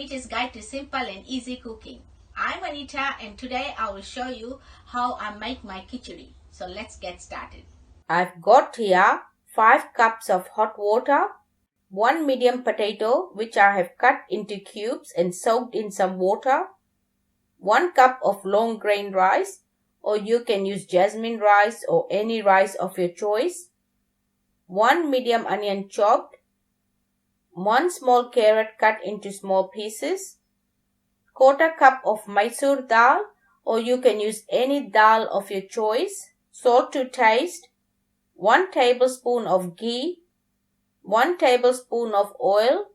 Anita's Guide to Simple and Easy Cooking. I'm Anita and today I will show you how I make my khichdi. So let's get started. I've got here 5 cups of hot water, 1 medium potato which I have cut into cubes and soaked in some water, 1 cup of long grain rice, or you can use jasmine rice or any rice of your choice, 1 medium onion chopped, 1 small carrot cut into small pieces, 1/4 cup of Masoor dal, or you can use any dal of your choice, salt to taste, 1 tablespoon of ghee, 1 tablespoon of oil,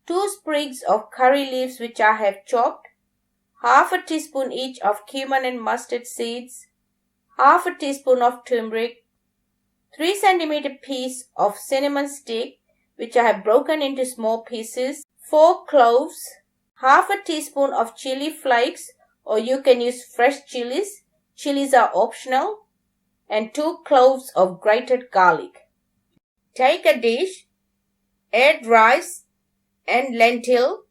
2 sprigs of curry leaves which I have chopped, half a teaspoon each of cumin and mustard seeds, half a teaspoon of turmeric, 3 cm piece of cinnamon stick which I have broken into small pieces, 4 cloves, half a teaspoon of chili flakes, or you can use fresh chilies. Chilies are optional, and 2 cloves of grated garlic. Take a dish, add rice and lentil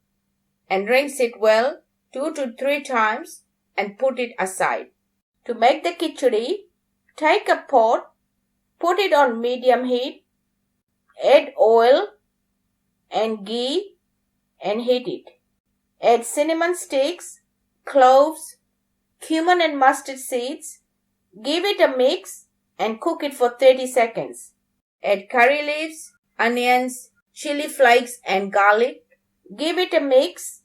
and rinse it well 2 to 3 times and put it aside. To make the khichdi, take a pot, put it on medium heat, add oil and ghee and heat it. Add cinnamon sticks, cloves, cumin and mustard seeds. Give it a mix and cook it for 30 seconds. Add curry leaves, onions, chili flakes and garlic. Give it a mix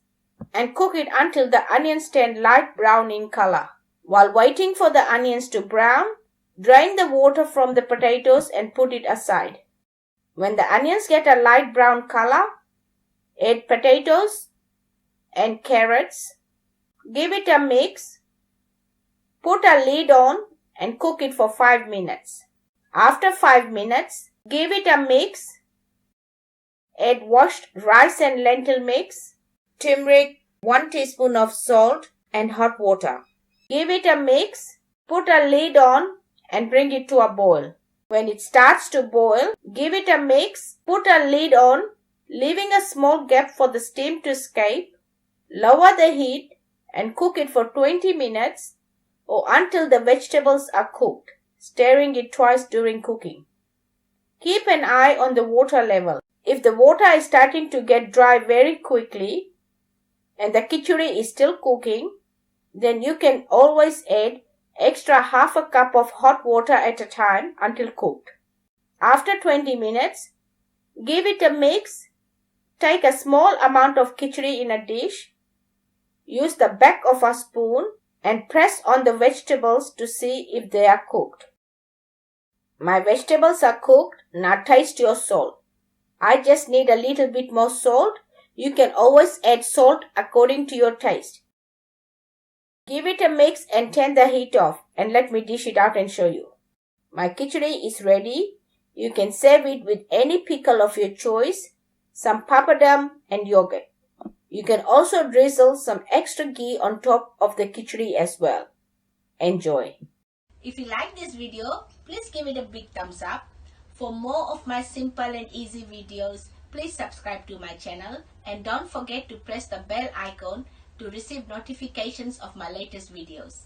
and cook it until the onions turn light brown in color. While waiting for the onions to brown, drain the water from the potatoes and put it aside. When the onions get a light brown color, add potatoes and carrots. Give it a mix. Put a lid on and cook it for 5 minutes. After 5 minutes, give it a mix. Add washed rice and lentil mix, turmeric, 1 teaspoon of salt and hot water. Give it a mix. Put a lid on and bring it to a boil. When it starts to boil, give it a mix. Put a lid on, leaving a small gap for the steam to escape. Lower the heat and cook it for 20 minutes or until the vegetables are cooked, stirring it twice during cooking. Keep an eye on the water level. If the water is starting to get dry very quickly and the khichdi is still cooking, then you can always add extra half a cup of hot water at a time until cooked. After 20 minutes, give it a mix. Take a small amount of khichdi in a dish. Use the back of a spoon and press on the vegetables to see if they are cooked. My vegetables are cooked. Now taste your salt. I just need a little bit more salt. You can always add salt according to your taste. Give it a mix and turn the heat off and let me dish it out and show you. My khichdi is ready. You can serve it with any pickle of your choice, some papadum and yogurt. You can also drizzle some extra ghee on top of the khichdi as well. Enjoy. If you like this video, please give it a big thumbs up. For more of my simple and easy videos, please subscribe to my channel and don't forget to press the bell icon to receive notifications of my latest videos.